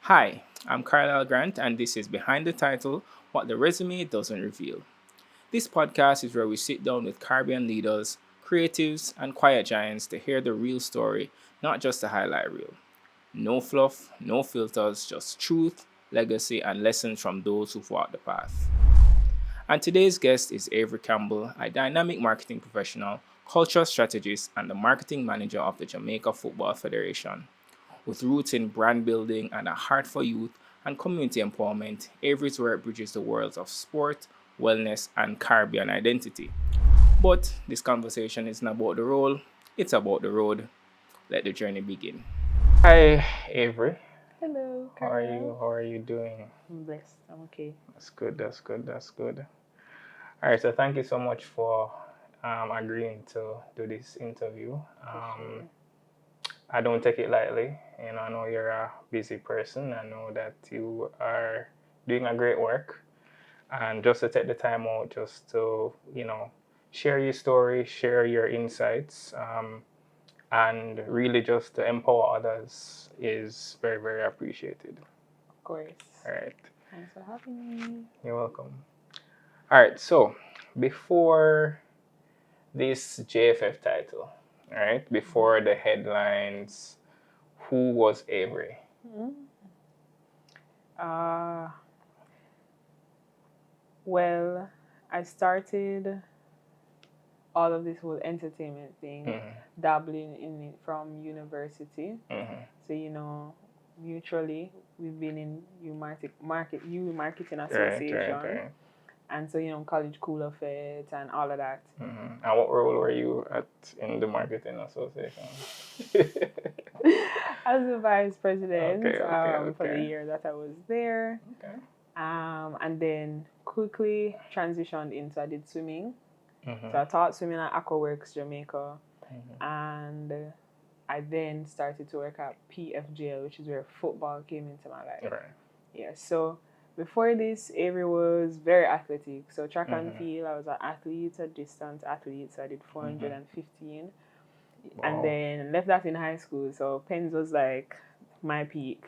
Hi, I'm Carlisle Grant, and this is Behind the Title What the Resume Doesn't Reveal. This podcast is where we sit down with Caribbean leaders, creatives, and quiet giants to hear the real story, not just the highlight reel. No fluff, no filters, just truth, legacy, and lessons from those who've walked the path. And today's guest is Avery Campbell, a dynamic marketing professional, cultural strategist, and the marketing manager of the Jamaica Football Federation. With roots in brand building and a heart for youth and community empowerment, Avery's work bridges the worlds of sport, wellness, and Caribbean identity. But this conversation isn't about the role, it's about the road. Let the journey begin. Hi, Avery. Hello, How are Carol. you? How are you doing? I'm blessed. I'm okay. That's good. That's good. That's good. All right. So thank you so much for agreeing to do this interview. Sure. I don't take it lightly. I know you're a busy person. I know that you are doing a great work. And just to take the time out just to, share your story, share your insights, and really just to empower others is very, very appreciated. Of course. All right. Thanks for having me. You're welcome. All right. So before this JFF title, all right, before the headlines, who was Avery? Well, I started all of this whole entertainment thing, dabbling in it from university. So, mutually, we've been in U Marketing Association. Right. And so, College Cooler Fest and all of that. And what role were you at in the marketing association? As the vice president for the Okay. year that I was there. Okay. And then quickly transitioned into I did swimming. Mm-hmm. So I taught swimming at Aquaworks Jamaica. And I then started to work at PFJL, which is where football came into my life. Right. Yeah, so before this, Avery was very athletic. So track and field, I was an athlete, a distance athlete. So I did 415. Wow. And then left that in high school. So Pens was like my peak.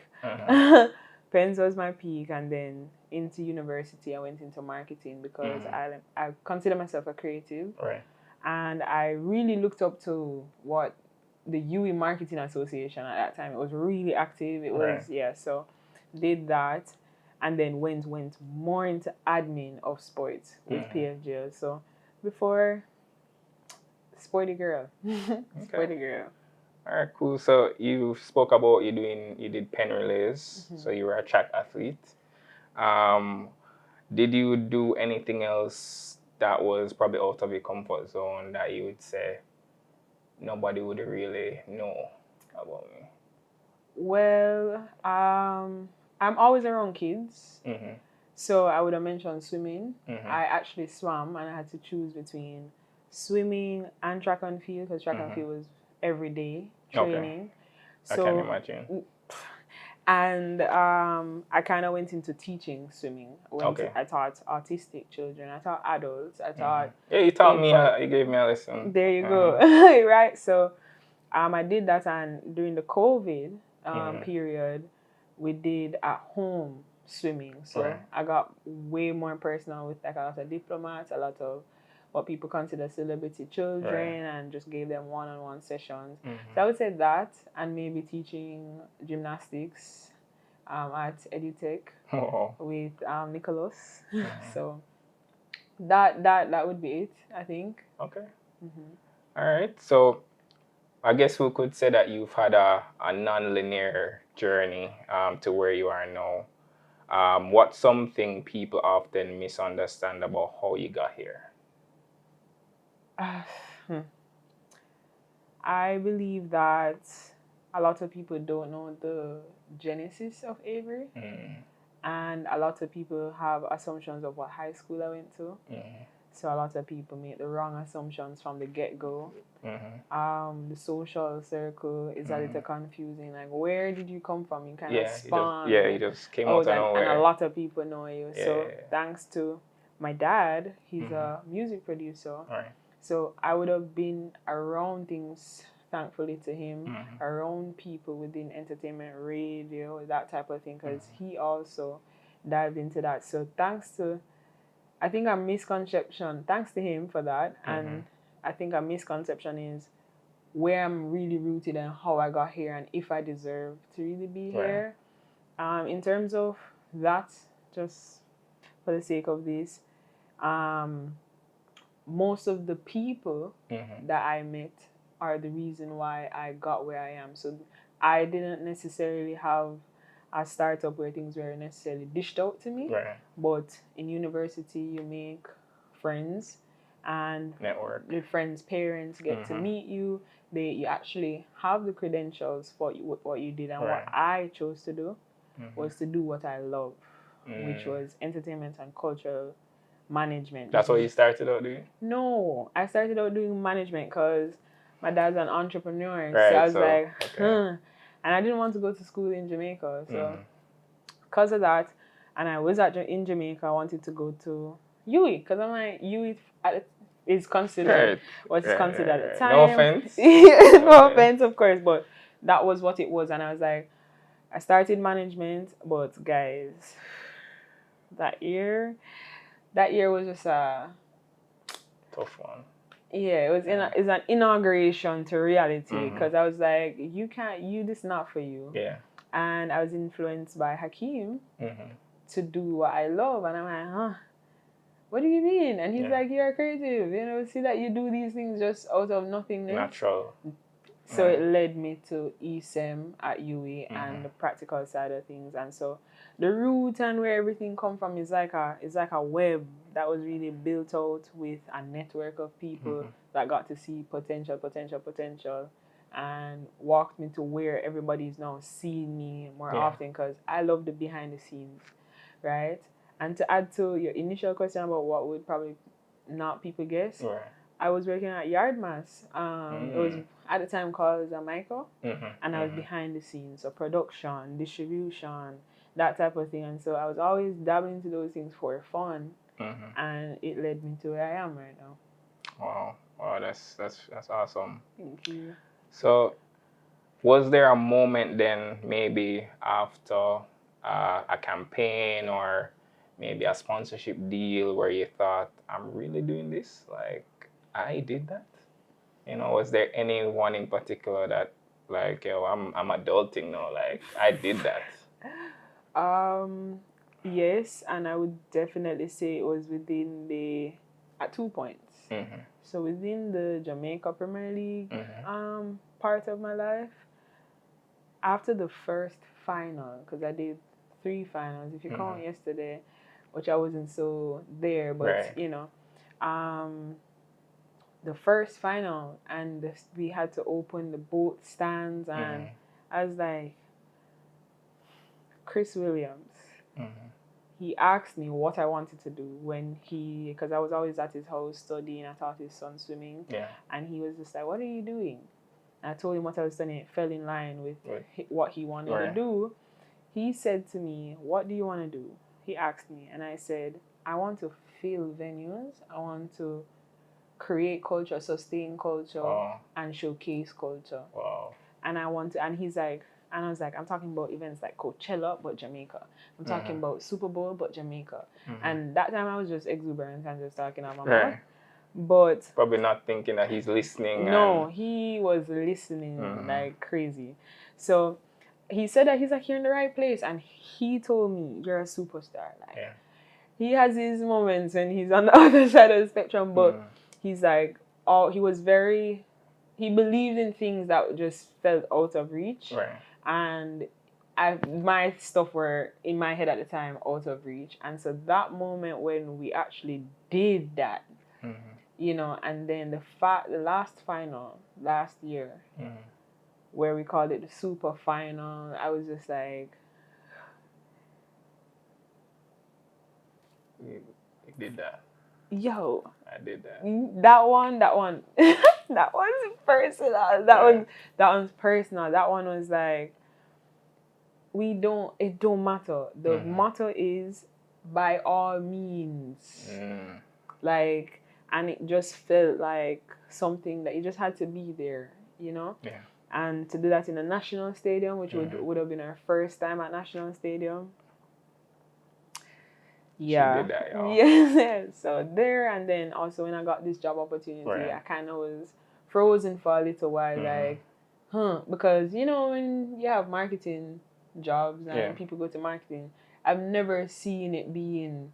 Pens was my peak. And then into university, I went into marketing because I consider myself a creative. Right. And I really looked up to what the UE Marketing Association at that time. It was really active. It was, so did that. And then went more into admin of sports with PFGL. So before, sporty girl. Sporty girl. All right, cool. So you spoke about you did pen relays. So you were a track athlete. Did you do anything else that was probably out of your comfort zone that you would say nobody would really know about me? Well, I'm always around kids. So I would have mentioned swimming. I actually swam and I had to choose between swimming and track and field because track and field was every day training. Okay. I can imagine. And I kind of went into teaching swimming. I taught autistic children. I taught adults. I taught. Yeah, you taught me. You gave me a lesson. There you go. Right. So, I did that, and during the COVID period, we did at home swimming. So I got way more personal with like a lot of diplomats, a lot of what people consider celebrity children, and just gave them one-on-one sessions. So I would say that, and maybe teaching gymnastics at EduTech with Nicholas. So that would be it, I think. Okay. All right. So I guess we could say that you've had a non-linear journey to where you are now. What's something people often misunderstand about how you got here? I believe that a lot of people don't know the genesis of Avery. And a lot of people have assumptions of what high school I went to. So a lot of people make the wrong assumptions from the get-go. The social circle is a little confusing. Like, where did you come from? You kind of spawned. You just came out of nowhere. And a lot of people know you. So thanks to my dad, he's a music producer. Right. So I would have been around things thankfully to him, around people within entertainment, radio, that type of thing, because he also dived into that. So I think a misconception, thanks to him for that, and I think a misconception is where I'm really rooted and how I got here and if I deserve to really be here. In terms of that, just for the sake of this, most of the people that I met are the reason why I got where I am. So I didn't necessarily have a startup where things were necessarily dished out to me. But in university, you make friends, and network. The friends' parents get to meet you. You actually have the credentials for what you did, and what I chose to do was to do what I love, which was entertainment and cultural management. That's what you started out doing? No, I started out doing management because my dad's an entrepreneur. So I was and I didn't want to go to school in Jamaica. So because of that, and I was in Jamaica, I wanted to go to UWI because I'm like, UWI is considered what's considered at the time. No offense. No offense, of course, but that was what it was. And I was like, I started management, but guys, that year was just a tough one. Yeah, it's an inauguration to reality because I was like, this is not for you. Yeah. And I was influenced by Hakeem to do what I love, and I'm like, huh? What do you mean? And he's like, you're creative, see that you do these things just out of nothingness. Natural. So it led me to ESEM at UWI and the practical side of things. And so the root and where everything come from is like a web that was really built out with a network of people that got to see potential, and walked me to where everybody's now seeing me more often because I love the behind the scenes, right? And to add to your initial question about what would probably not people guess, I was working at Yardmass. It was at the time called Jamaica, and I was behind the scenes, so production, distribution, that type of thing. And so I was always dabbling into those things for fun, and it led me to where I am right now. Wow, that's awesome. Thank you. So, was there a moment then, maybe after a campaign or maybe a sponsorship deal, where you thought, I'm really doing this? Like, I did that? Was there anyone in particular that, like, I'm adulting now, like, I did that? Yes, and I would definitely say it was at 2 points. So within the Jamaica Premier League part of my life, after the first final, because I did 3 finals, if you count yesterday, which I wasn't so there, but the first final, and we had to open the both stands, and I was like, Chris Williams, he asked me what I wanted to do because I was always at his house studying. I taught his son swimming, and he was just like, what are you doing? And I told him what I was studying. It fell in line with what he wanted to do. He said to me, what do you want to do? He asked me, and I said, I want to fill venues. I want to create culture, sustain culture, and showcase culture. And he's like, and I was like, I'm talking about events like Coachella, but Jamaica. I'm talking about Super Bowl, but Jamaica. And that time I was just exuberant and just talking out my mouth. But probably not thinking that he's listening. No, he was listening like crazy. So he said that he's like, you're in the right place. And he told me, you're a superstar. Like, he has his moments and he's on the other side of the spectrum, but he's like, he believed in things that just felt out of reach. And my stuff were in my head at the time out of reach. And so that moment when we actually did that, and then the last final last year, where we called it the super final, I was just like, you did that. Yo, I did that. That one that one's personal. That one's personal. That one was like, it don't matter. The motto is by all means. Like, and it just felt like something that you just had to be there. you know. Yeah. And to do that in a national stadium, which would have been our first time at national stadium. Yeah. She did that, y'all. Yeah. So there, and then also when I got this job opportunity, Right. I kind of was frozen for a little while, like, because you know when you have marketing jobs and people go to marketing, I've never seen it being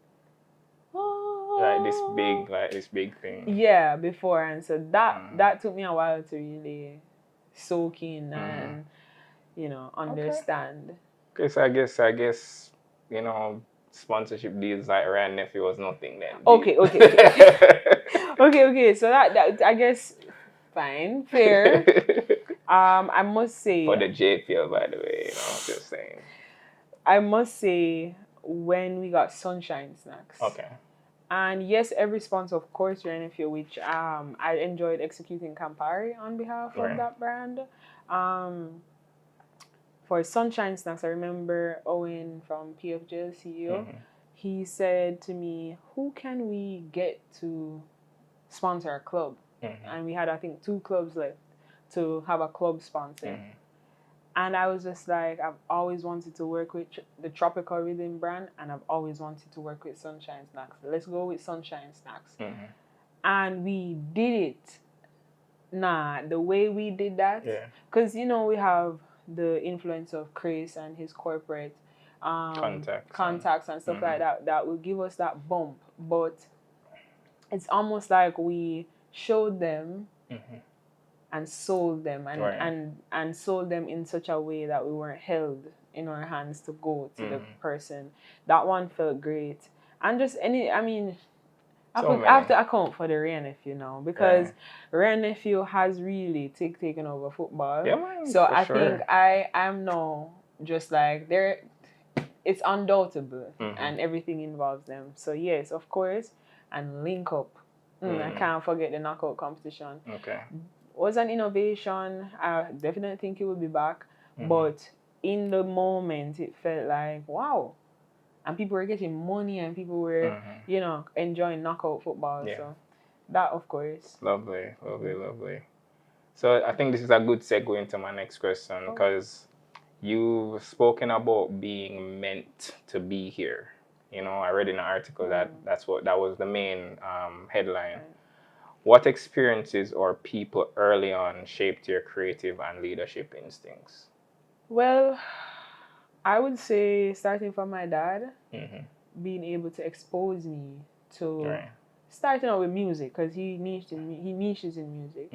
like this big thing. Yeah, before, and so that took me a while to really soak in and understand. Because I guess you know, sponsorship deals like Ryan Nephew was nothing then. Okay. Okay. So that I guess fine, fair. I must say for the JPL, by the way, just saying. I must say when we got Sunshine Snacks. Okay. And yes, every sponsor, of course, Ryan Nephew, which I enjoyed executing Campari on behalf of that brand. For Sunshine Snacks, I remember Owen from PFJ CEO. He said to me, "Who can we get to sponsor our club?" And we had, I think, 2 clubs left to have a club sponsor. And I was just like, I've always wanted to work with the Tropical Rhythm brand, and I've always wanted to work with Sunshine Snacks. Let's go with Sunshine Snacks. And we did it. The way we did that, because we have the influence of Chris and his corporate contacts and stuff like that will give us that bump. But it's almost like we showed them and sold them and sold them in such a way that we weren't held in our hands to go to the person. That one felt great. And just I have to account for the Ryan Nephew now, because Ryan Nephew has really taken over football. Yeah, man, so I think I am now just like there. It's undoubtable, and everything involves them. So yes, of course, and link up. I can't forget the knockout competition. Okay. Was an innovation. I definitely think it will be back, but in the moment, it felt like wow. And people were getting money, and people were, enjoying knockout football. Yeah. So that, of course. Lovely. So I think this is a good segue into my next question, because you've spoken about being meant to be here. I read in an article that was the main headline. Right. What experiences or people early on shaped your creative and leadership instincts? Well, I would say starting from my dad, being able to expose me to starting out with music, because he niches in music,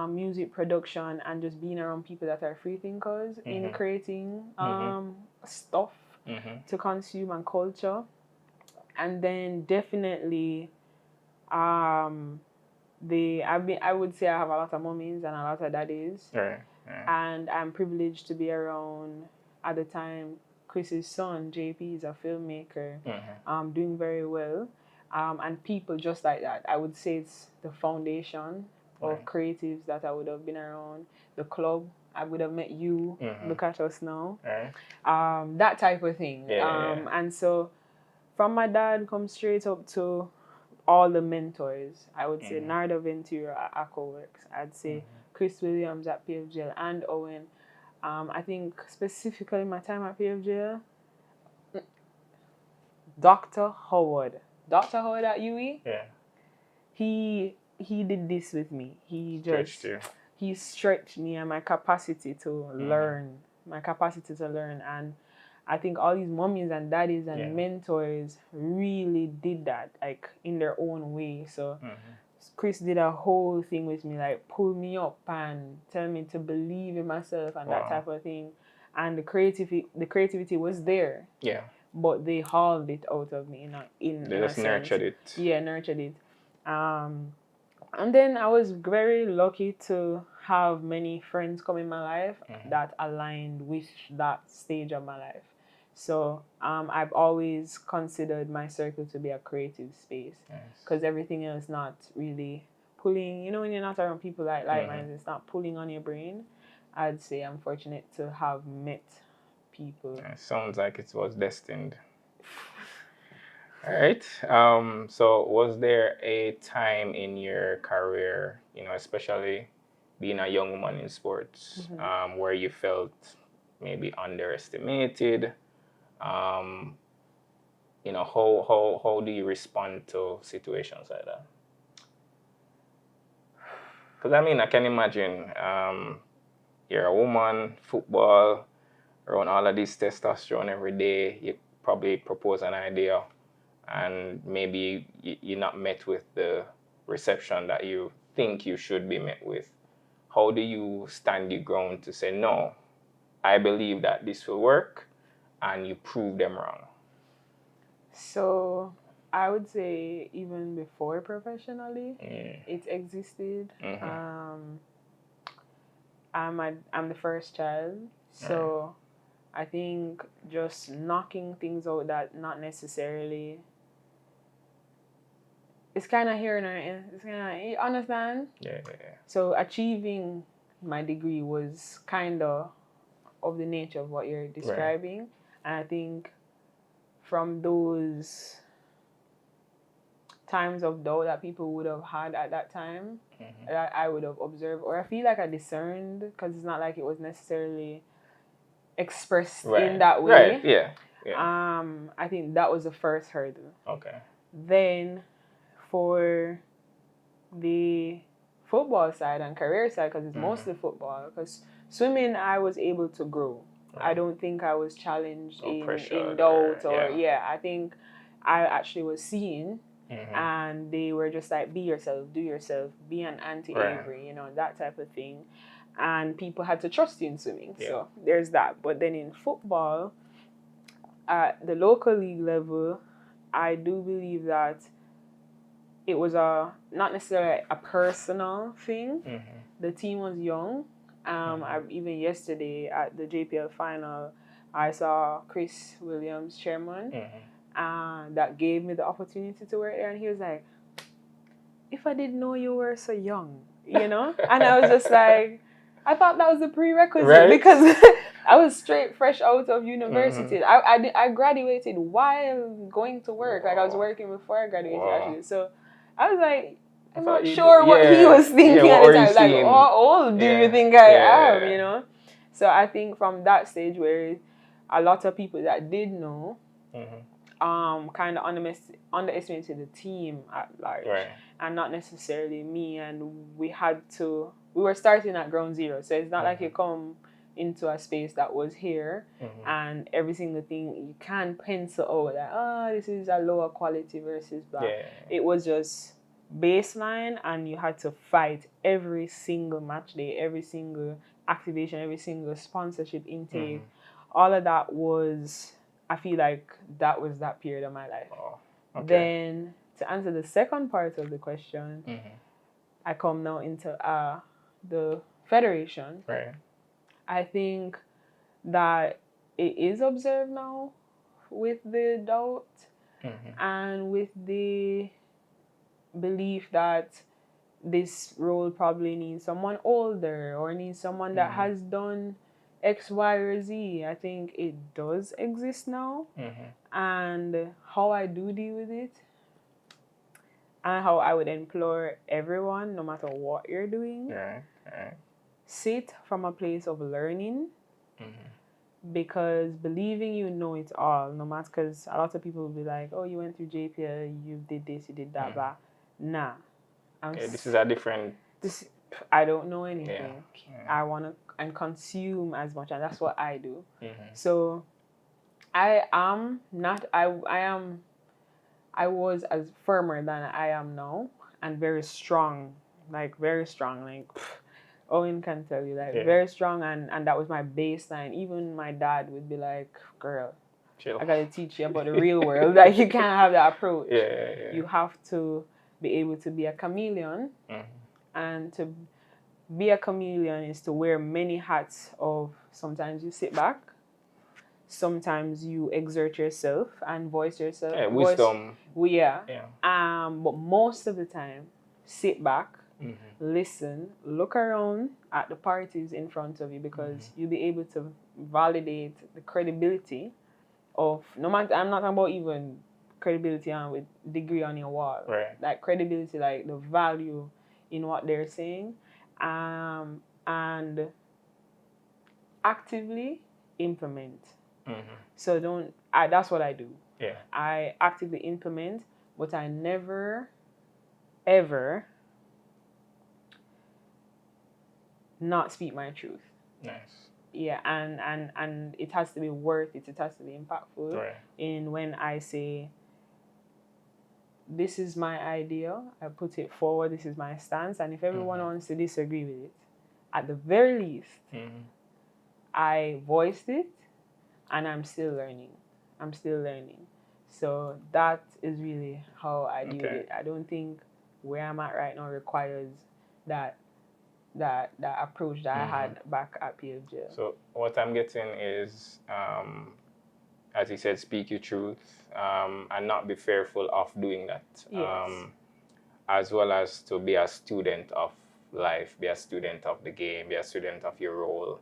music production, and just being around people that are free thinkers in creating stuff to consume and culture. And then definitely, I would say I have a lot of mommies and a lot of daddies, and I'm privileged to be around. At the time, Chris's son, JP, is a filmmaker, doing very well. And people just like that. I would say it's the foundation of creatives that I would have been around. The club, I would have met you. Look at us now. That type of thing. And so from my dad, come straight up to all the mentors. I would say Narda Ventura at ACOWorks. I'd say Chris Williams at PFGL and Owen. I think specifically my time at PFJ, Dr. Howard at UE. He did this with me. He stretched me and my capacity to learn. And I think all these mommies and daddies and mentors really did that, like in their own way. So Chris did a whole thing with me, like pull me up and tell me to believe in myself and that type of thing. And the creativity was there. Yeah. But they hauled it out of me they just nurtured it. Yeah, nurtured it. And then I was very lucky to have many friends come in my life that aligned with that stage of my life. So I've always considered my circle to be a creative space, because everything else not really pulling, when you're not around people like minds, it's not pulling on your brain. I'd say I'm fortunate to have met people. It sounds like it was destined. All right. So was there a time in your career, especially being a young woman in sports, where you felt maybe underestimated? You know, how do you respond to situations like that? Because I mean, I can imagine you're a woman, football, around all of this testosterone every day. You probably propose an idea, and maybe you're not met with the reception that you think you should be met with. How do you stand your ground to say, no, I believe that this will work, and you prove them wrong? So I would say even before professionally, it existed. I'm the first child, so I think just knocking things out that not necessarily. It's kind of here and there. It's kind of, you understand? Yeah. So achieving my degree was kind of the nature of what you're describing, and I think from those times of doubt that people would have had at that time, that I would have observed, or I feel like I discerned, because it's not like it was necessarily expressed in that way. Right, yeah. I think that was the first hurdle. Okay. Then for the football side and career side, because it's mostly football, because swimming I was able to grow. I don't think I was challenged in doubt I think I actually was seen, and they were just like, be yourself, do yourself, be an anti-Avery, you know, that type of thing. And people had to trust you in swimming. So there's that. But then in football, at the local league level, I do believe that it was not necessarily a personal thing. The team was young. Even yesterday at the JPL final, I saw Chris Williams, chairman, that gave me the opportunity to work there, and he was like, if I didn't know you were so young, you know? And I was just like, I thought that was a prerequisite, because I was straight fresh out of university. I graduated while going to work. Like I was working before I graduated actually. So I was like, I'm not sure what he was thinking at the time. Like, how old do you think I am, you know? So I think from that stage where a lot of people that did know kind of underestimated the team at large, and not necessarily me. And we were starting at ground zero. So it's not like you come into a space that was here and every single thing you can pencil out like, this is a lower quality versus blah. It was just baseline, and you had to fight every single match day, every single activation, every single sponsorship intake. All of that was, I feel like that was that period of my life. Then to answer the second part of the question, I come now into the federation. I think that it is observed now with the doubt and with the belief that this role probably needs someone older or needs someone that has done X, Y, or Z. I think it does exist now. And how I do deal with it, and how I would implore everyone, no matter what you're doing, sit from a place of learning, because believing you know it all, no matter, because a lot of people will be like, oh, you went through JPL, you did this, you did that, but nah. This is a different... I don't know anything. I want to and consume as much, and that's what I do. So I was as firmer than I am now, and very strong, like Owen can tell you, like very strong, and that was my baseline. Even my dad would be like, girl, chill. I gotta teach you about the real world. Like, you can't have that approach. You have to be able to be a chameleon, and to be a chameleon is to wear many hats of, sometimes you sit back, sometimes you exert yourself and voice yourself. Wisdom. But most of the time, sit back, listen, look around at the parties in front of you, because you'll be able to validate the credibility of, no matter, I'm not talking about even credibility and with degree on your wall. Like credibility, like the value in what they're saying. and actively implement. So that's what I do. Yeah. I actively implement, but I never, ever not speak my truth. Nice. Yeah, and it has to be worth it. It has to be impactful. Right. In when I say, this is my idea, I put it forward, this is my stance, and if everyone wants to disagree with it, at the very least, I voiced it, and I'm still learning. So that is really how I deal with it. I don't think where I'm at right now requires that approach that I had back at PFJ. So what I'm getting is, as you said, speak your truth, and not be fearful of doing that. Yes. As well as to be a student of life, be a student of the game, be a student of your role.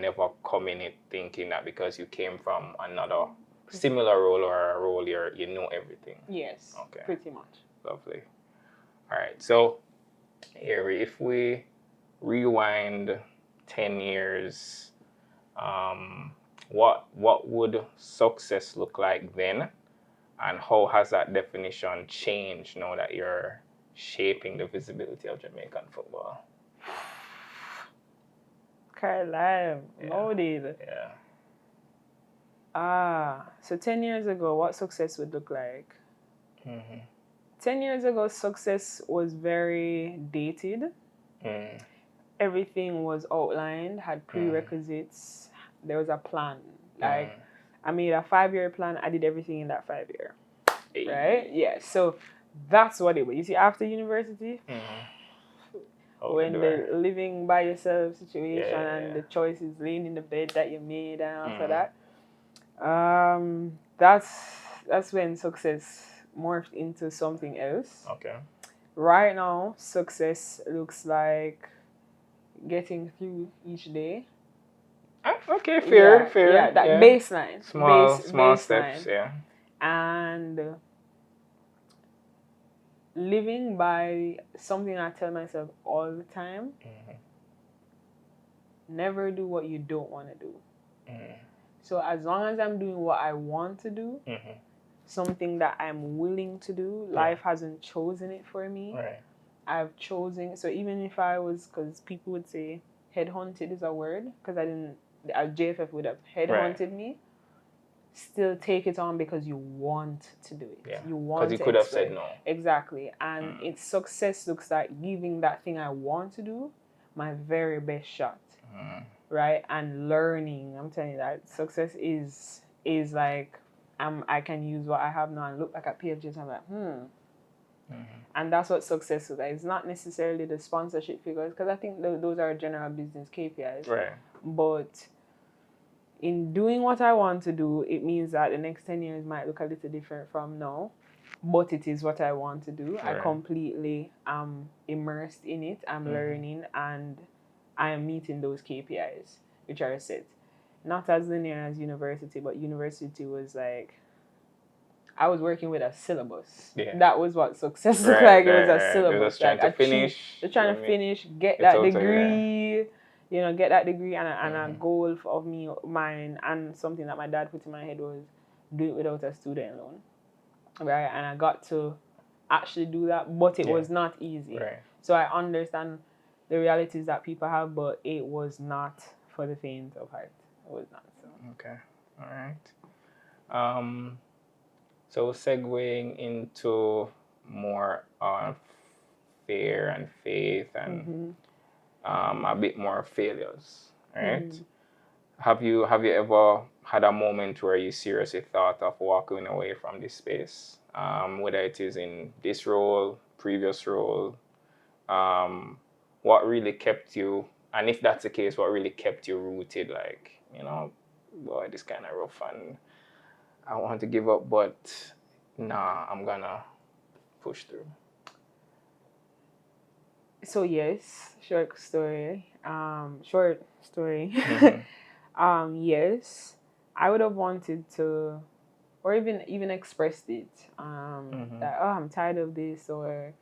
Never come in it thinking that because you came from another similar role or a role you know everything. Yes. Okay. Pretty much. Lovely. All right. So, Avery, if we rewind 10 years, what would success look like then, and how has that definition changed now that you're shaping the visibility of Jamaican football? Carlisle, loaded. Yeah. So 10 years ago, what success would look like? 10 years ago, success was very dated. Everything was outlined, had prerequisites. There was a plan. Like, I made a 5-year plan. I did everything in that 5-year. Right? Yeah. So that's what it was. You see, after university, when the living by yourself situation and the choices laying in the bed that you made and after that, that's when success morphed into something else. Okay. Right now, success looks like getting through each day. Okay, fair. Yeah, that baseline. Small baseline. steps, yeah. And living by something I tell myself all the time. Never do what you don't want to do. So as long as I'm doing what I want to do, something that I'm willing to do, life hasn't chosen it for me. Right. I've chosen. So even if I was, because people would say headhunted is a word, because JFF would have headhunted me. Still take it on because you want to do it. Yeah. You want to. Because you could have said no. Exactly. And its success looks like giving that thing I want to do my very best shot. Right? And learning. I'm telling you that success is like I can use what I have now and look back at PFGs and I'm like, And that's what success is like. It's not necessarily the sponsorship figures, because I think those are general business KPIs. Right. But in doing what I want to do, it means that the next 10 years might look a little different from now, but it is what I want to do. Right. I completely am immersed in it. I'm learning, and I am meeting those KPIs, which are set. Not as linear as university, but university was like, I was working with a syllabus. Yeah. That was what success looked like. It was a syllabus. It was trying to finish. They're trying to finish, get that degree. You know, get that degree, and a goal of mine, and something that my dad put in my head was do it without a student loan, right? And I got to actually do that, but it was not easy. Right. So I understand the realities that people have, but it was not for the faint of heart. It was not. So. Okay, all right. So segueing into more of fear and faith and a bit more failures, right? Have you ever had a moment where you seriously thought of walking away from this space, whether it is in this role, previous role? What really kept you, and if that's the case, what really kept you rooted? Like, you know, boy, this kind of rough and I want to give up, but nah, I'm gonna push through. So yes, short story. Yes, I would have wanted to, or even expressed it. That I'm tired of this, or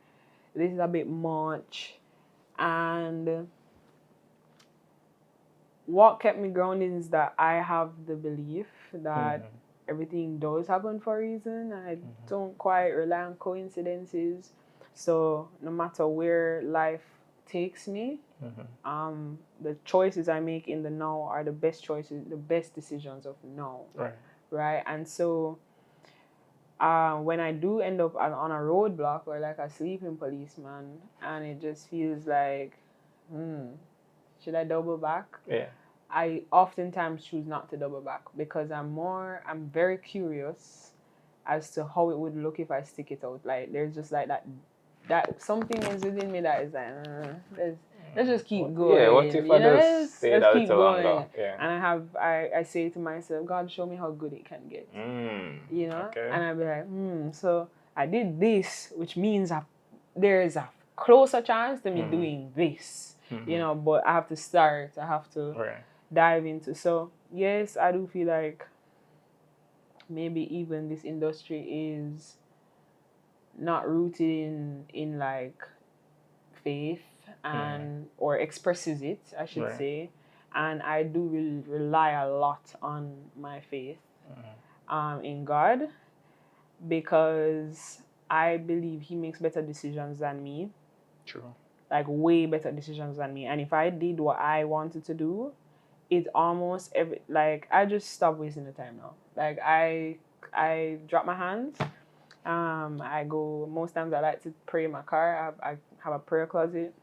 this is a bit much. And what kept me grounded is that I have the belief that everything does happen for a reason. I don't quite rely on coincidences. So no matter where life takes me, the choices I make in the now are the best choices, the best decisions of now. Right? And so when I do end up on a roadblock or like a sleeping policeman, and it just feels like, should I double back? Yeah. I oftentimes choose not to double back because I'm very curious as to how it would look if I stick it out. Like there's just like that something is within me that is like, let's just keep going. Yeah, what if I just stay let's out keep longer? going. Yeah. And I say to myself, God, show me how good it can get. Okay. And I'd be like, so I did this, which means there's a closer chance to me doing this. But I have to start. I have to dive into. So yes, I do feel like maybe even this industry is not rooted in like faith and or expresses it, I should say. And I do rely a lot on my faith in God, because I believe He makes better decisions than me. True. Like way better decisions than me. And if I did what I wanted to do, it almost I just stop wasting the time now. Like I drop my hands. I go, most times I like to pray in my car. I have a prayer closet.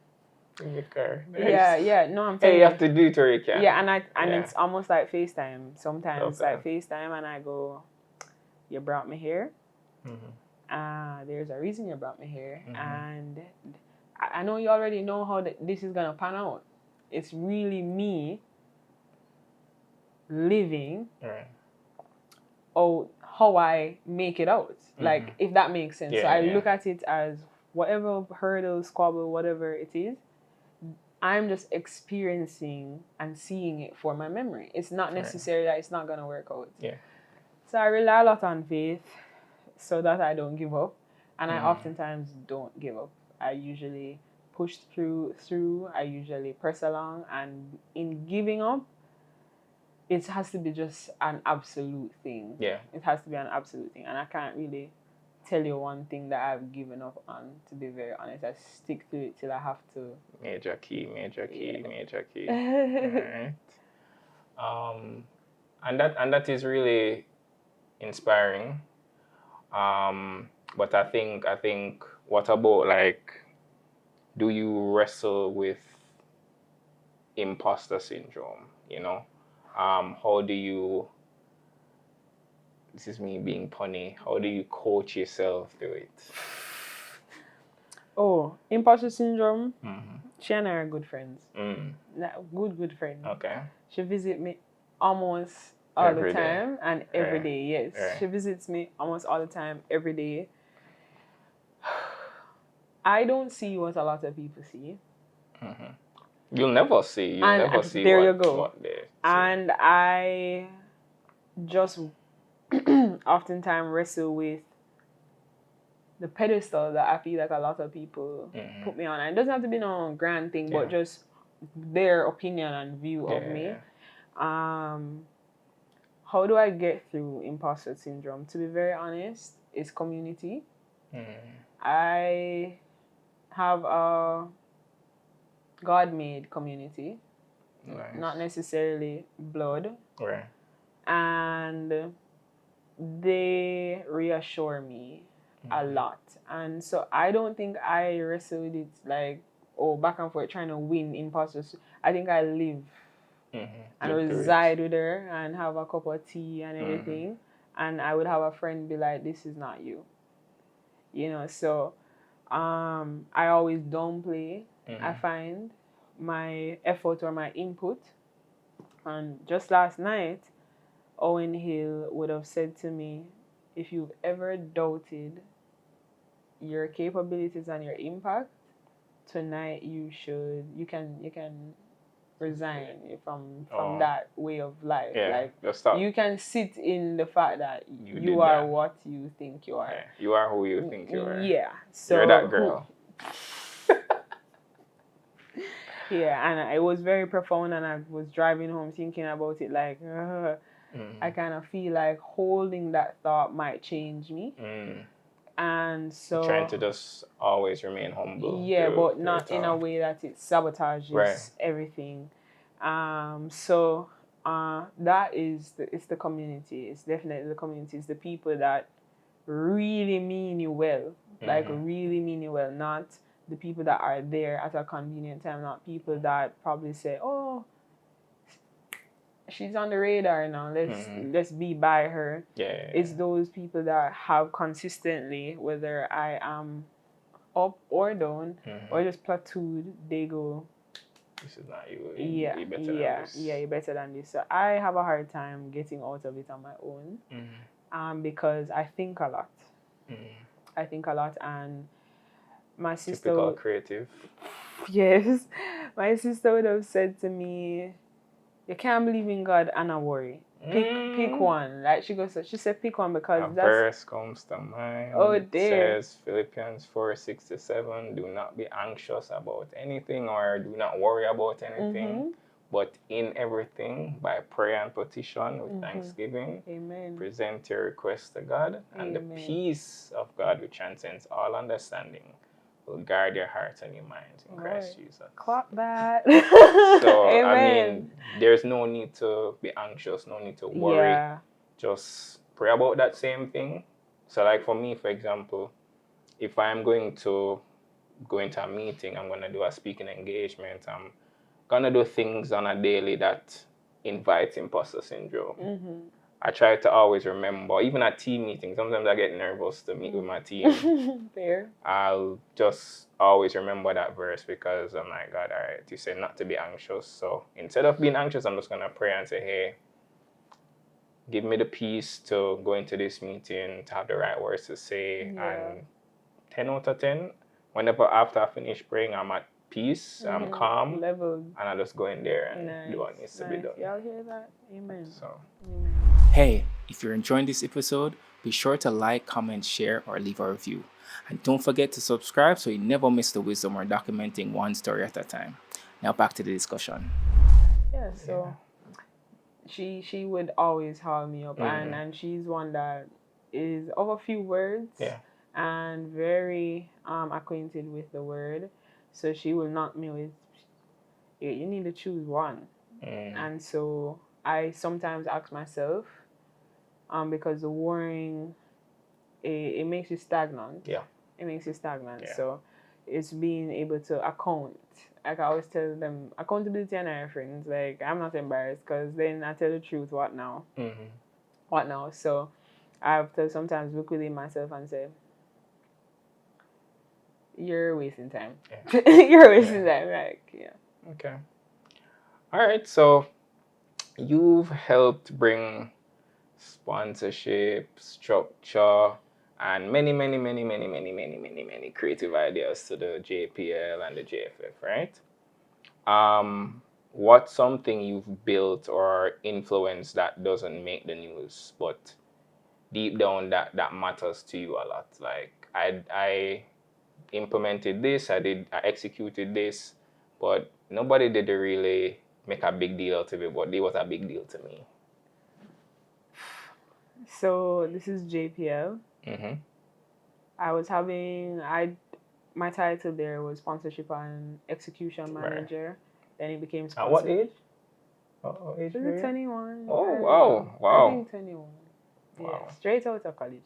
In your car. Nice. Yeah. No, I'm telling you have to do it or you can. Yeah, and it's almost like FaceTime. Sometimes like FaceTime, and I go, you brought me here. There's a reason you brought me here, and I know you already know how this is gonna pan out. It's really me living how I make it out. Like, if that makes sense. So I look at it as whatever hurdle, squabble, whatever it is, I'm just experiencing and seeing it for my memory. It's not necessarily that it's not going to work out. Yeah. So I rely a lot on faith so that I don't give up. And I oftentimes don't give up. I usually push through. I usually press along. And in giving up, it has to be just an absolute thing. Yeah. It has to be an absolute thing. And I can't really tell you one thing that I've given up on, to be very honest. I stick to it till I have to. Major key. Alright. And that is really inspiring. But I think what about, like, do you wrestle with imposter syndrome, how do you, this is me being punny, how do you coach yourself through it? Oh, imposter syndrome. She and I are good friends. Good friends. Okay. She visits me almost all every the time day. And every day. Yes, she visits me almost all the time, every day. I don't see what a lot of people see. You'll never see. Never see. There you go. What they see. And I just oftentimes wrestle with the pedestal that I feel like a lot of people put me on. And it doesn't have to be no grand thing, but just their opinion and view of me. How do I get through imposter syndrome? To be very honest, it's community. I have a God-made community, not necessarily blood. And they reassure me a lot. And so I don't think I wrestle with it like, back and forth trying to win imposters. I think I live and reside with her and have a cup of tea and everything. And I would have a friend be like, this is not you. So I always downplay, I find, my effort or my input. And just last night, Owen Hill would have said to me, if you've ever doubted your capabilities and your impact, tonight you can resign from that way of life. You can sit in the fact that you are what you think you are. You are who you think you are. Yeah. So you're that girl. Yeah, and it was very profound, and I was driving home thinking about it like, I kind of feel like holding that thought might change me. And so trying to just always remain humble. Yeah, but not in a way that it sabotages everything. So that is it's the community. It's definitely the community. It's the people that really mean you well, like really mean you well, not the people that are there at a convenient time, not people that probably say, "Oh, she's on the radar now. Let's be by her." It's those people that have consistently, whether I am up or down or just plateaued, they go, this is not you. You're better than this. So I have a hard time getting out of it on my own, because I think a lot. I think a lot, and my sister. Typical creative. Yes, my sister would have said to me, "You can't believe in God and not worry. Pick one." Like she said, pick one because a verse comes to mind. Oh dear. It says Philippians 4:6-7. Do not be anxious about anything, or do not worry about anything. But in everything, by prayer and petition with thanksgiving, present your requests to God, and the peace of God, which transcends all understanding, will guard your hearts and your minds in Christ Jesus. Clap that. So, I mean, there's no need to be anxious, no need to worry. Yeah. Just pray about that same thing. So, like for me, for example, if I'm going to go into a meeting, I'm going to do a speaking engagement, I'm going to do things on a daily that invite imposter syndrome. I try to always remember, even at team meetings, sometimes I get nervous to meet with my team. Fair. I'll just always remember that verse because I'm like, God, all right, you said not to be anxious. So instead of being anxious, I'm just going to pray and say, hey, give me the peace to go into this meeting, to have the right words to say. And 10 out of 10, whenever after I finish praying, I'm at peace, I'm calm, leveled, and I just go in there and do what needs to be done. Y'all hear that? Amen. So. Amen. Hey, if you're enjoying this episode, be sure to like, comment, share, or leave a review. And don't forget to subscribe so you never miss the wisdom or documenting one story at a time. Now back to the discussion. Yeah, so she would always hold me up, and she's one that is of a few words and very acquainted with the word. So she will knock me with, you need to choose one. And so I sometimes ask myself, because the worrying, it makes you stagnant. Yeah. It makes you stagnant. Yeah. So it's being able to account. Like I always tell them, accountability and everything. Like, I'm not embarrassed because then I tell the truth. What now? What now? So I have to sometimes look within myself and say, you're wasting time. You're wasting time. Like, Okay. All right. So you've helped bring sponsorship, structure, and many creative ideas to the JPL and the JFF, right? What's something you've built or influenced that doesn't make the news, but deep down that matters to you a lot? Like, I implemented this, I executed this, but nobody did really make a big deal out of it, but it was a big deal to me. So this is JPL. I was having, my title there was sponsorship and execution manager. Right. Then it became sponsor. At what age? Age was it 21? Oh, wow. I think 21. Wow. Yeah, straight out of college.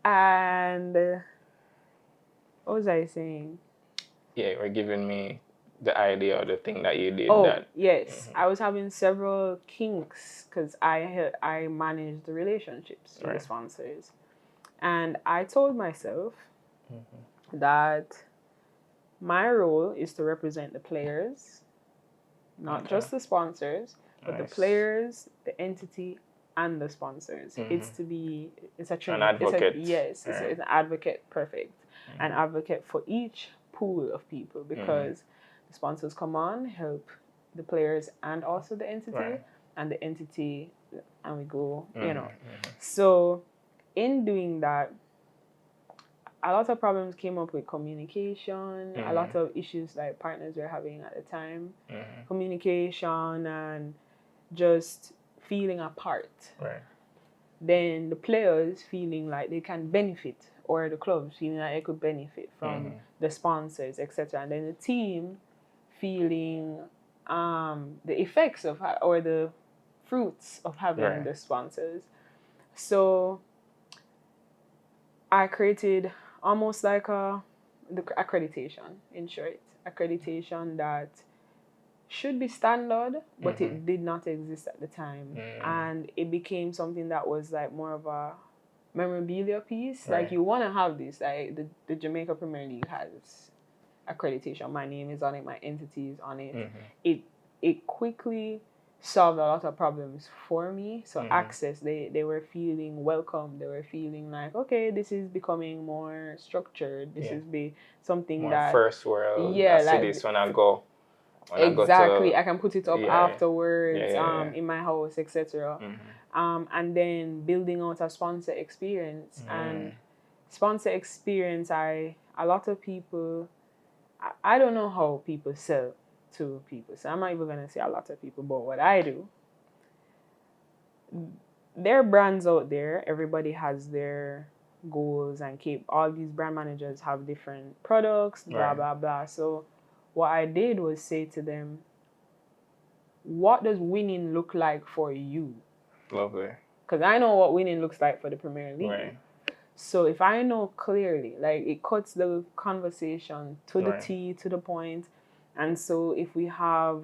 And what was I saying? Yeah, you were giving me the idea or the thing that you did. Yes. I was having several kinks because I managed the relationships with the sponsors. And I told myself that my role is to represent the players, not just the sponsors, but the players, the entity, and the sponsors. It's an advocate. It's an advocate, perfect. An advocate for each pool of people because the sponsors come on, help the players and also the entity, and the entity, and we go, So in doing that, a lot of problems came up with communication, a lot of issues like partners were having at the time, communication and just feeling apart. Right. Then the players feeling like they can benefit, or the clubs feeling like they could benefit from the sponsors, etc. And then the team feeling the effects of or the fruits of having the sponsors. So I created almost like the accreditation, in short, accreditation that should be standard, but it did not exist at the time. And it became something that was like more of a memorabilia piece. Like you want to have this, like the Jamaica Premier League has accreditation. My name is on it, my entity is on it. It quickly solved a lot of problems for me. So access, they were feeling welcome. They were feeling like, okay, this is becoming more structured. This is something more that first world. I see this when I go. Exactly, I can put it up afterwards, in my house, etc. And then building out a sponsor experience. And sponsor experience, a lot of people, I don't know how people sell to people, so I'm not even gonna say a lot of people, but what I do, there are brands out there, everybody has their goals and all these brand managers have different products, blah blah blah. So what I did was say to them, what does winning look like for you? Lovely. Because I know what winning looks like for the Premier League. Right. So if I know clearly, like it cuts the conversation to the T, to the point. And so if we have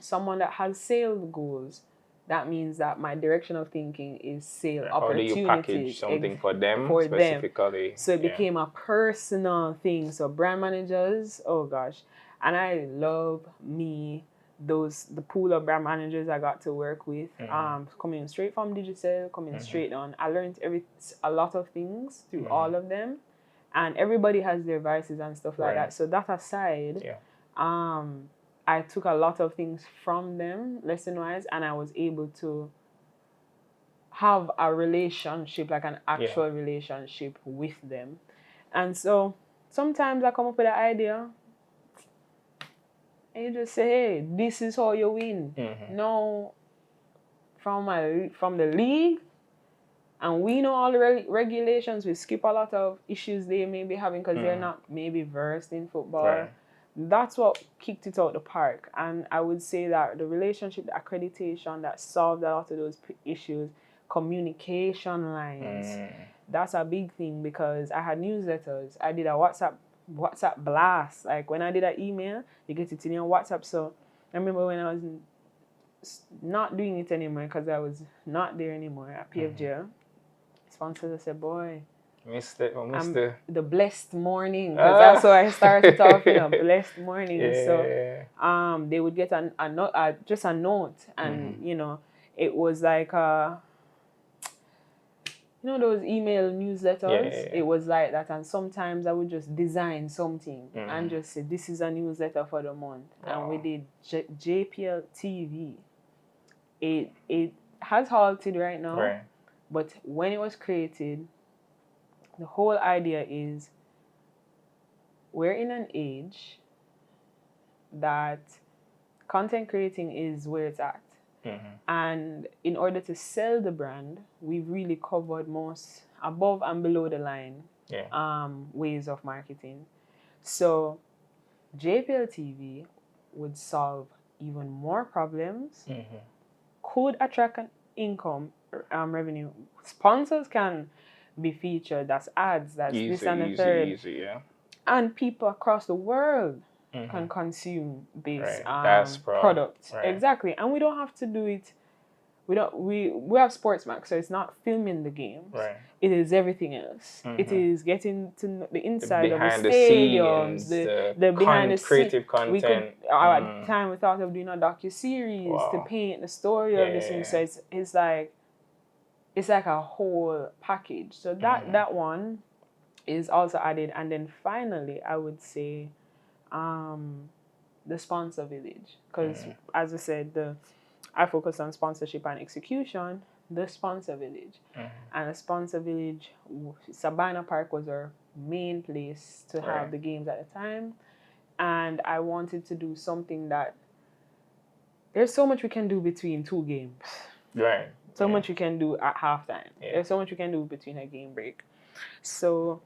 someone that has sales goals, that means that my direction of thinking is sale opportunities. Or do you package something for them specifically? So it became a personal thing. So brand managers, oh gosh. And I love the pool of brand managers I got to work with, coming straight from digital, coming straight on. I learned a lot of things through all of them. And everybody has their vices and stuff like that. So that aside, I took a lot of things from them, lesson-wise, and I was able to have a relationship, like an actual relationship with them. And so sometimes I come up with an idea, and you just say, hey, this is how you win. No, from the league, and we know all the regulations, we skip a lot of issues they may be having because they're not maybe versed in football. That's what kicked it out the park. And I would say that the relationship, the accreditation that solved a lot of those issues, communication lines, that's a big thing, because I had newsletters. I did a WhatsApp blast. Like when I did an email, you get it in your WhatsApp. So I remember when I was not doing it anymore because I was not there anymore at PFJ. Sponsors, I said, boy, the blessed morning, because that's how I started off, blessed morning. So they would get just a note, and it was like those email newsletters. It was like that, and sometimes I would just design something and just say, this is a newsletter for the month. And we did JPL TV. It has halted right now, but when it was created, the whole idea is we're in an age that content creating is where it's at. And in order to sell the brand, we've really covered most above and below the line ways of marketing. So JPL TV would solve even more problems, could attract an income, revenue. Sponsors can be featured, that's ads, that's this and the third. And people across the world can consume this product. Exactly. And we don't have to do it. We have Sportsmax, so it's not filming the games. It is everything else. It is getting to know the inside of the stadiums, the behind the creative content. At the time we thought of doing a docuseries to paint the story of this thing. So it's like a whole package. So that one is also added. And then finally, I would say the sponsor village, because as I said, I focus on sponsorship and execution. the sponsor village. Mm-hmm. And the sponsor village, Sabina Park was our main place to have the games at the time. And I wanted to do something that there's so much we can do between two games. Right. So much you can do at halftime. Yeah. There's so much you can do between a game break. So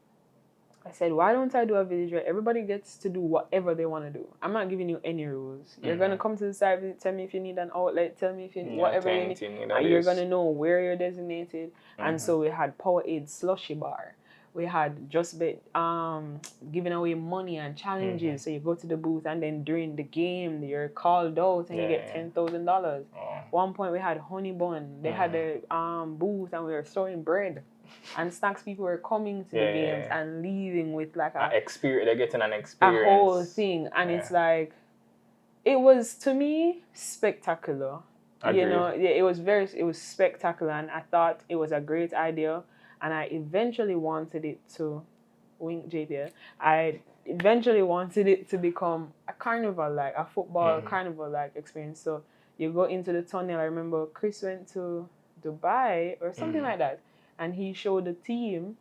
I said, why don't I do a village where everybody gets to do whatever they want to do? I'm not giving you any rules. You're going to come to the side visit, tell me if you need an outlet, tell me if you whatever you need. And you're going to know where you're designated. And so we had Powerade slushy bar. We had just giving away money and challenges. So you go to the booth and then during the game, you're called out and you get $10,000. One point we had honey bun. They had a booth and we were throwing bread. And snacks, people were coming to the games and leaving with like a experience. They're getting an experience. A whole thing. And it's like, it was, to me, spectacular. Agreed. You know, it was spectacular. And I thought it was a great idea. And I eventually wanted it to, wink JP, I eventually wanted it to become a carnival, like a football carnival-like experience. So you go into the tunnel. I remember Chris went to Dubai or something like that. And he showed the team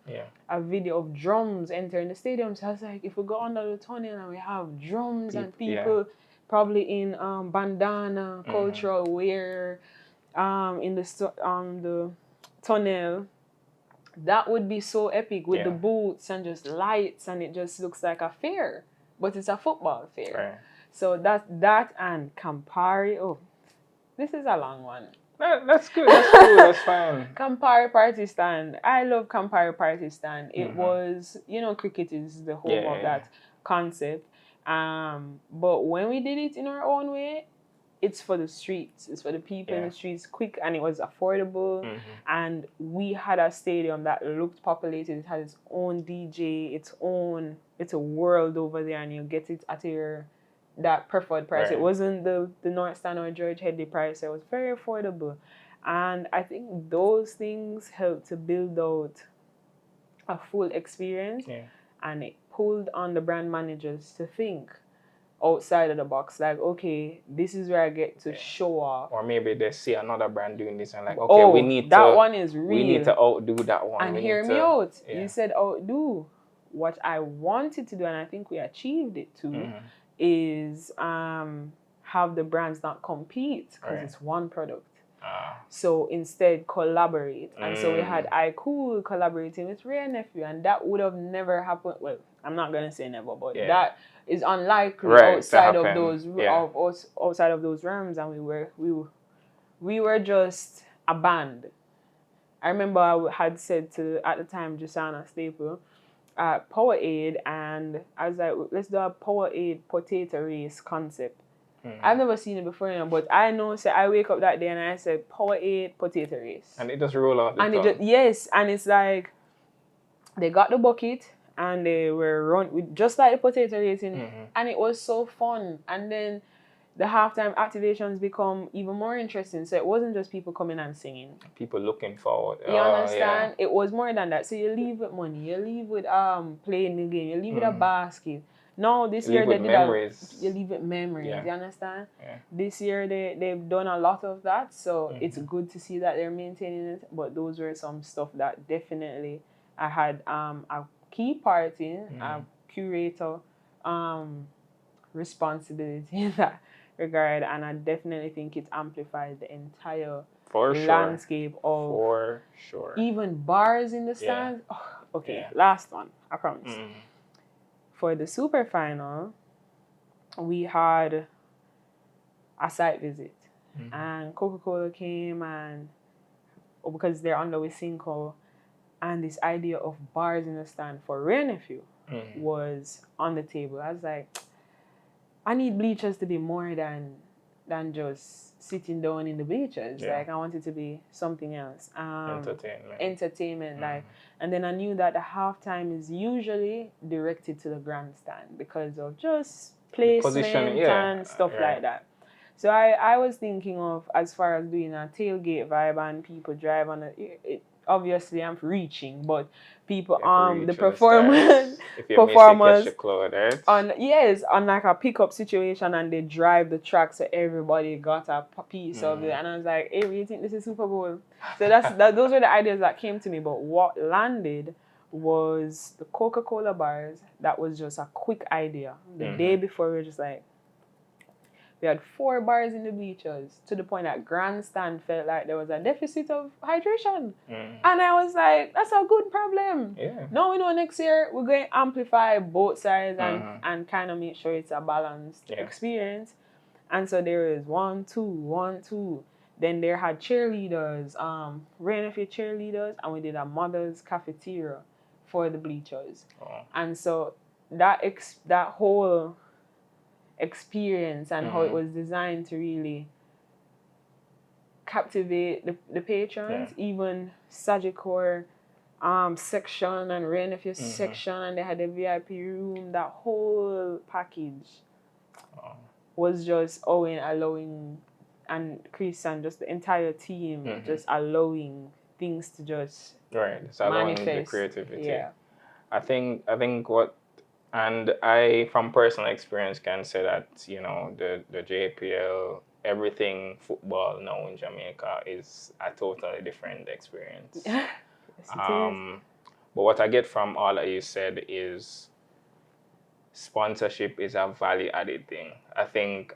a video of drums entering the stadium. So I was like, if we go under the tunnel and we have drums and people probably in bandana, cultural wear, in the tunnel, that would be so epic with the boots and just lights, and it just looks like a fair, but it's a football fair. Right. So that and Campari. Oh, this is a long one. That's good. That's cool. That's fine. Campari Party Stand. I love Campari Party Stand. It was, cricket is the home of that concept. But when we did it in our own way, it's for the streets. It's for the people in the streets, quick, and it was affordable. And we had a stadium that looked populated. It had its own DJ, it's a world over there, and you get it at that preferred price. Right. It wasn't the North Stand or George Headley price. It was very affordable. And I think those things helped to build out a full experience. Yeah. And it pulled on the brand managers to think outside of the box. Like, okay, this is where I get to show off. Or maybe they see another brand doing this and like, okay, we need that one is real. We need to outdo that one. And hear me out. You said outdo. What I wanted to do, and I think we achieved it too, is have the brands not compete because it's one product. So instead collaborate. And so we had iCool collaborating with Ray Nephew, and that would have never happened. Well, I'm not gonna say never, but that is unlikely outside of those outside of those realms. And we were just a band. I remember I had said to, at the time, Jusana Staple, Powerade, and I was like, let's do a Powerade potato race concept. I've never seen it before, but I know. So I wake up that day and I said Powerade potato race, and it just roll out. And and it's like they got the bucket and they were run with just like the potato racing, and it was so fun. And then the halftime activations become even more interesting. So it wasn't just people coming and singing. People looking forward. You understand? Yeah. It was more than that. So you leave with money. You leave with playing the game. You leave with a basket. No, this year they did memories. You leave with memories. Yeah. You understand? Yeah. This year they've done a lot of that. So it's good to see that they're maintaining it. But those were some stuff that definitely I had a key part in, a curator responsibility in that regard, and I definitely think it amplified the entire landscape of for sure. Even bars in the stands. Yeah. Oh, okay, last one, I promise. For the super final, we had a site visit, and Coca-Cola came, and because they're under with Cinco, and this idea of bars in the stand for Ray Nephew was on the table. I was like, I need bleachers to be more than just sitting down in the bleachers. Yeah. Like, I want it to be something else. Entertainment. Like, and then I knew that the halftime is usually directed to the grandstand because of just placement and stuff like that. So I was thinking of, as far as doing a tailgate vibe and people drive on it, obviously I'm reaching, but people You have to reach the for the stars. If you miss, you catch performers the cloud, right? on like a pickup situation, and they drive the track so everybody got a piece of it, and I was like, hey, you think this is Super Bowl? So those were the ideas that came to me. But what landed was the Coca-Cola bars. That was just a quick idea. The day before, we were just like, we had 4 bars in the bleachers, to the point that grandstand felt like there was a deficit of hydration. And I was like, that's a good problem. Yeah. Now we know next year we're going to amplify both sides and kind of make sure it's a balanced experience. And so there is 1, 2, 1, 2. Then there had cheerleaders, rain of your cheerleaders, and we did a mother's cafeteria for the bleachers. Oh. And so that whole experience and how it was designed to really captivate the patrons, even Sagicor section and Rain of Your section, and they had a VIP room. That whole package was just allowing, and Chris and just the entire team just allowing things to just allowing the manifest. creativity. Yeah. I think what, and I from personal experience can say that, you know, the JPL, everything football now in Jamaica is a totally different experience. Yes, it is. But what I get from all that you said is sponsorship is a value added thing. I think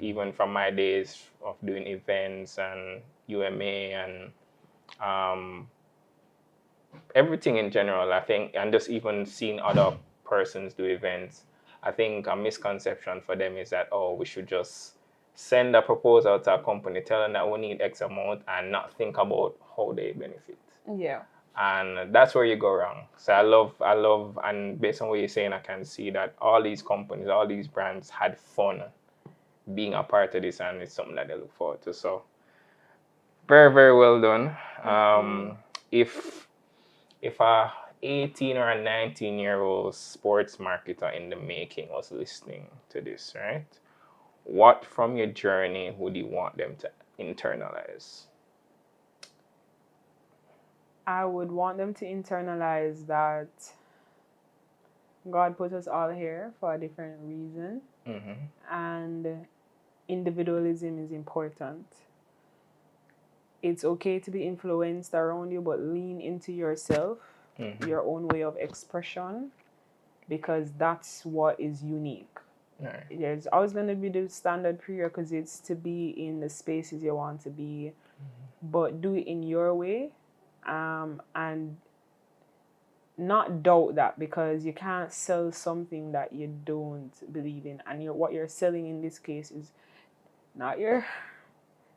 even from my days of doing events and UMA and everything in general, I think, and just even seeing other persons do events, I think a misconception for them is that, oh, we should just send a proposal to a company, tell them that we need X amount and not think about how they benefit. Yeah. And that's where you go wrong. So I love, and based on what you're saying, I can see that all these companies, all these brands had fun being a part of this, and it's something that they look forward to. So very, very well done. If a 18 or a 19-year-old sports marketer in the making was listening to this, right? What from your journey would you want them to internalize? I would want them to internalize that God put us all here for a different reason, and individualism is important. It's okay to be influenced around you, but lean into yourself, your own way of expression, because that's what is unique. Right. There's always going to be the standard prerequisites to be in the spaces you want to be, but do it in your way. And not doubt that, because you can't sell something that you don't believe in, and what you're selling in this case is not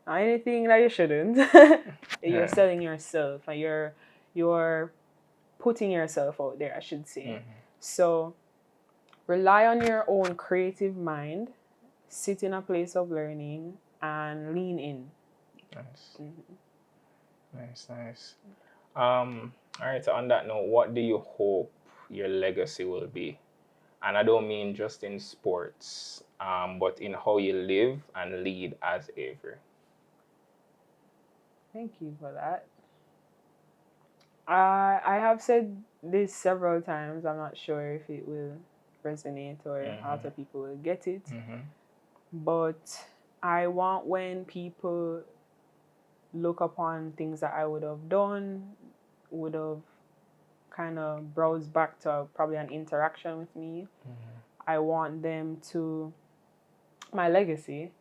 anything that you shouldn't. You're selling yourself, and you're putting yourself out there, I should say. So rely on your own creative mind, sit in a place of learning, and lean in. Nice. All right, so on that note, what do you hope your legacy will be? And I don't mean just in sports, but in how you live and lead as Avery. Thank you for that. I have said this several times. I'm not sure if it will resonate or other people will get it. But I want, when people look upon things that I would have done, would have kind of browsed back to probably an interaction with me, I want them to, my legacy,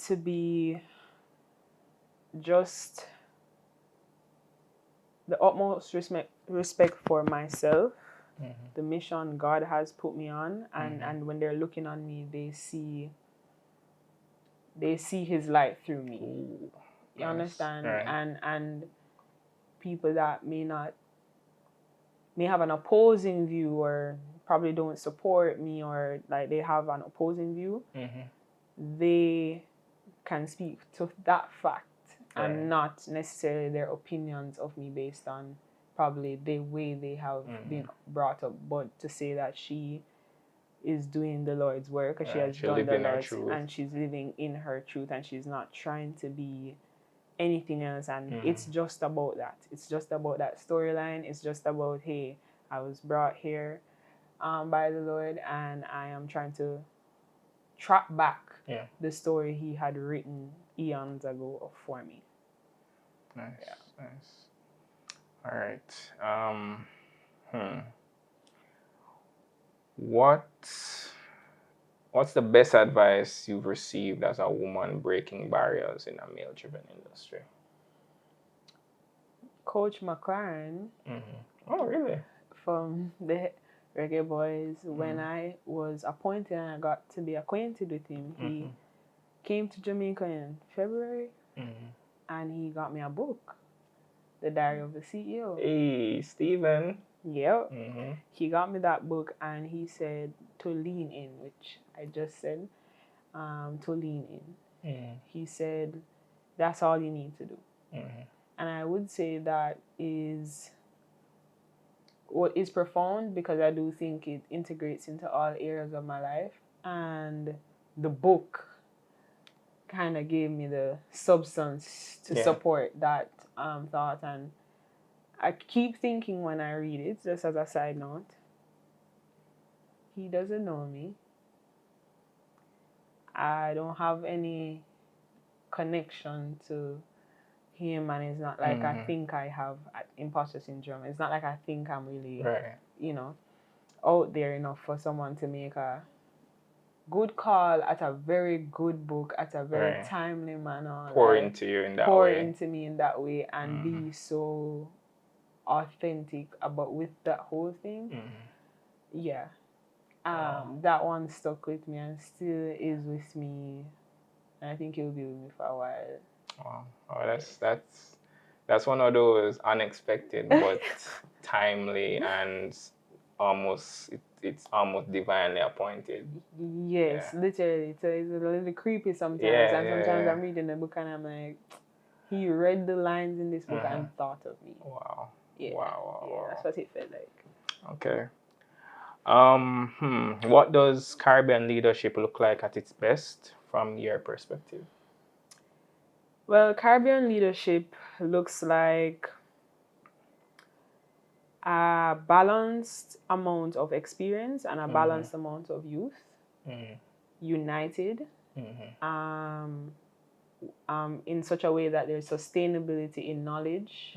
to be just the utmost respect for myself, the mission God has put me on, and when they're looking on me, they see His light through me. Ooh, you understand? Right. And people that may have an opposing view, or probably don't support me, or like they have an opposing view, they can speak to that fact, and not necessarily their opinions of me based on probably the way they have been brought up, but to say that she is doing the Lord's work, because she has done the Lord's, and she's living in her truth, and she's not trying to be anything else, and it's just about that. It's just about that storyline. It's just about, hey, I was brought here by the Lord, and I am trying to track back the story he had written eons ago for me. Nice, nice. All right. What's the best advice you've received as a woman breaking barriers in a male-driven industry? Coach McLaren. Oh, really? From the Reggae Boys. When I was appointed and I got to be acquainted with him, he came to Jamaica in February, and he got me a book, The Diary of the CEO. Hey, Steven. Yep. He got me that book, and he said to lean in, which I just said, to lean in. He said, that's all you need to do. And I would say that is what is profound, because I do think it integrates into all areas of my life. And the book kind of gave me the substance to support that thought. And I keep thinking when I read it, just as a side note, he doesn't know me. I don't have any connection to him, and it's not like I think I have imposter syndrome. It's not like I think I'm really, out there enough for someone to make a good call at a very good book, at a very timely manner. Pour into you in that way. Pour into me in that way, and be so authentic with that whole thing. Yeah. That one stuck with me and still is with me. And I think it will be with me for a while. Wow. Oh, that's one of those unexpected but timely, and it's almost divinely appointed. Yes, literally. So it's a little creepy sometimes. And sometimes I'm reading the book and I'm like, he read the lines in this book and thought of me. Wow. Yeah. Wow. That's what it felt like. Okay. What does Caribbean leadership look like at its best from your perspective? Well, Caribbean leadership looks like a balanced amount of experience and a balanced amount of youth, united, in such a way that there's sustainability in knowledge.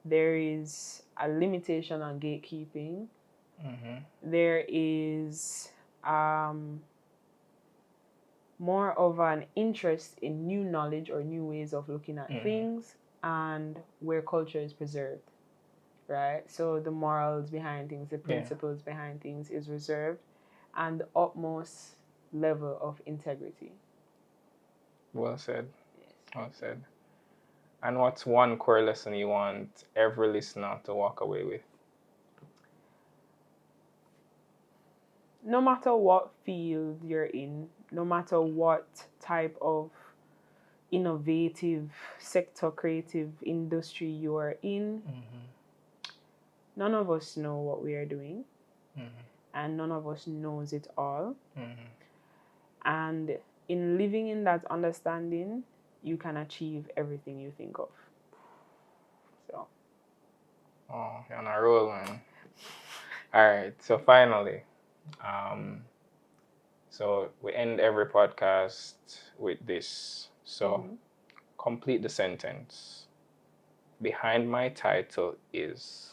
There is a limitation on gatekeeping. There is more of an interest in new knowledge or new ways of looking at things, and where culture is preserved, right? So the morals behind things, the principles behind things is reserved, and the utmost level of integrity. Well said. Yes. Well said. And what's one core lesson you want every listener to walk away with? No matter what field you're in, no matter what type of innovative sector, creative industry you are in, none of us know what we are doing, and none of us knows it all. And in living in that understanding, you can achieve everything you think of. So. Oh, you're on a roll, man. All right. So finally, so we end every podcast with this. So complete the sentence. Behind my title is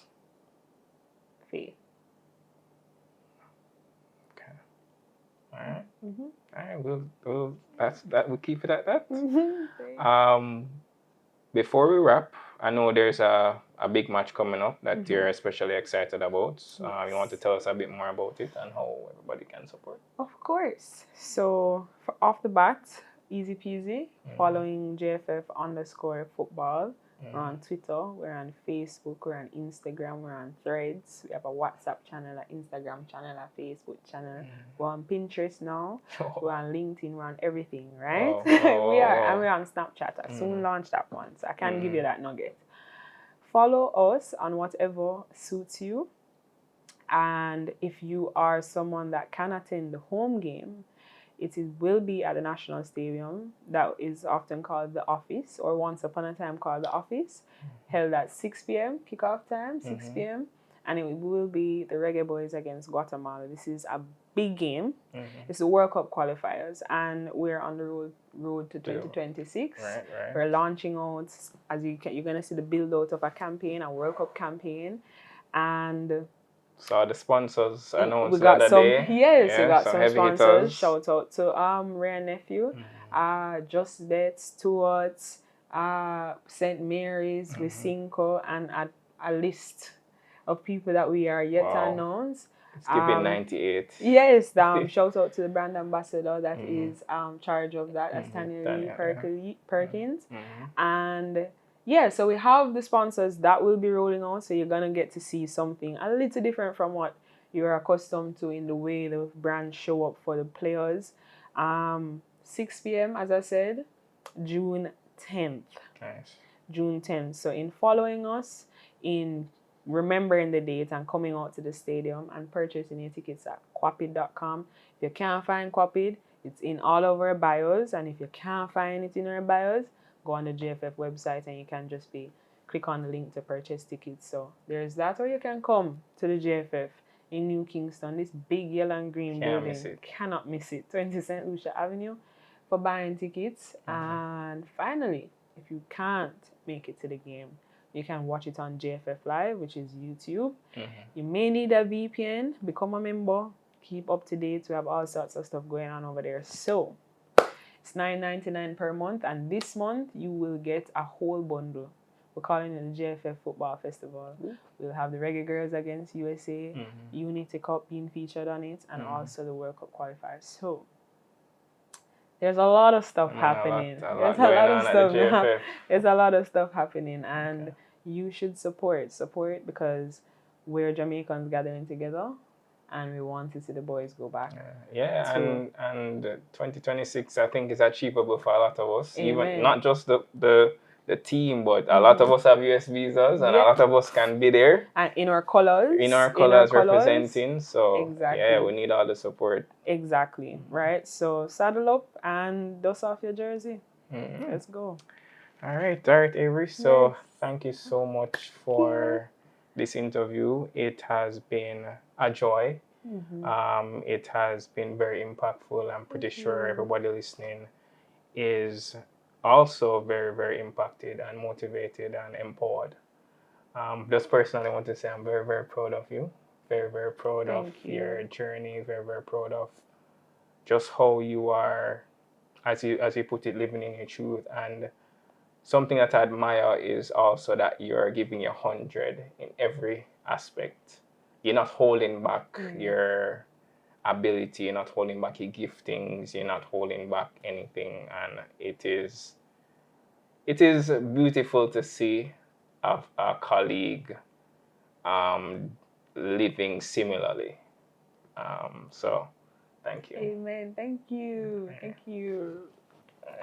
faith. Okay. All right. All right. We'll keep it at that. Before we wrap, I know there's a big match coming up that you're especially excited about. You want to tell us a bit more about it and how everybody can support? Of course. So off the bat, easy peasy, following JFF_football. We're on Twitter, we're on Facebook, we're on Instagram, we're on Threads. We have a WhatsApp channel, an Instagram channel, a Facebook channel. We're on Pinterest now. We're on LinkedIn, we're on everything, right? We are, and we're on Snapchat. I soon launch that one, so I can't give you that nugget. Follow us on whatever suits you. And if you are someone that can attend the home game, will be at the National Stadium, that is often called the Office, or once upon a time called the Office, held at 6 p.m. kickoff time, 6 p.m. And it will be the Reggae Boys against Guatemala. This is a big game. It's the World Cup qualifiers, and we're on the road to 2026. Right. We're launching out, as you're going to see the build out of a campaign, a World Cup campaign, and so the sponsors announced we got the other some. day. Yes, we got some some heavy sponsors. hitters. Shout out to Rare Nephew, Just Bet, Stewart, St. Mary's, Wisinko, and a list of people that we are yet to announce. Skipping 98. Yes, shout out to the brand ambassador that is charge of that, that's Tanya Perkins. And yeah, so we have the sponsors that will be rolling on, so you're going to get to see something a little different from what you're accustomed to in the way the brands show up for the players. 6 p.m., as I said, June 10th. Nice. June 10th. So in following us, in remembering the date and coming out to the stadium and purchasing your tickets at quapid.com. If you can't find Quapid, it's in all of our bios, and if you can't find it in our bios, go on the JFF website and you can just click on the link to purchase tickets. So there's that, or you can come to the JFF in New Kingston, this big yellow and green building. Cannot miss it. 20 St. Lucia Avenue for buying tickets. And finally, if you can't make it to the game, you can watch it on JFF Live, which is YouTube. You may need a VPN. Become a member. Keep up to date. We have all sorts of stuff going on over there. So it's $9.99 per month, and this month you will get a whole bundle. We're calling it the JFF Football Festival. We'll have the Reggae Girls against USA, Unity Cup being featured on it, and also the World Cup qualifiers. So there's a lot of stuff happening. There's a lot of stuff happening, and you should support because we're Jamaicans gathering together, and we want to see the boys go back. And 2026, I think, is achievable for a lot of us. Amen. Even not just the team, but a lot of us have US visas, and a lot of us can be there. And in our colors. Representing. So we need all the support. Exactly. Right. So saddle up and dust off your jersey. Let's go. All right, Avery. So thank you so much for this interview. It has been a joy. It has been very impactful. I'm pretty sure everybody listening is also very, very impacted and motivated and empowered. Just personally, I want to say I'm very, very proud of you. Very, very proud of your journey. Very, very proud of just how you are, as you put it, living in your truth. And something that I admire is also that you're giving your 100 in every aspect. You're not holding back your ability, you're not holding back your giftings, you're not holding back anything. And it is beautiful to see a colleague living similarly. So thank you. Amen. Thank you. Thank you.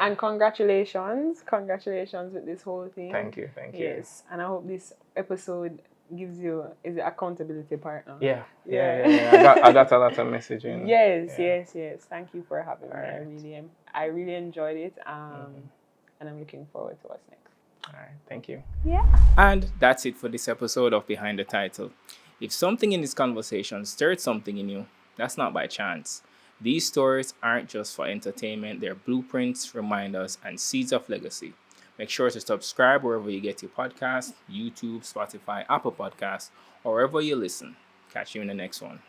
And congratulations with this whole thing. Thank you. Yes, and I hope this episode gives you an accountability partner. Yeah. I got a lot of messaging. Yes. Thank you for having me. I really enjoyed it. And I'm looking forward to what's next. All right. Thank you. Yeah. And that's it for this episode of Behind the Title. If something in this conversation stirred something in you, that's not by chance. These stories aren't just for entertainment, they're blueprints, reminders, and seeds of legacy. Make sure to subscribe wherever you get your podcasts, YouTube, Spotify, Apple Podcasts, or wherever you listen. Catch you in the next one.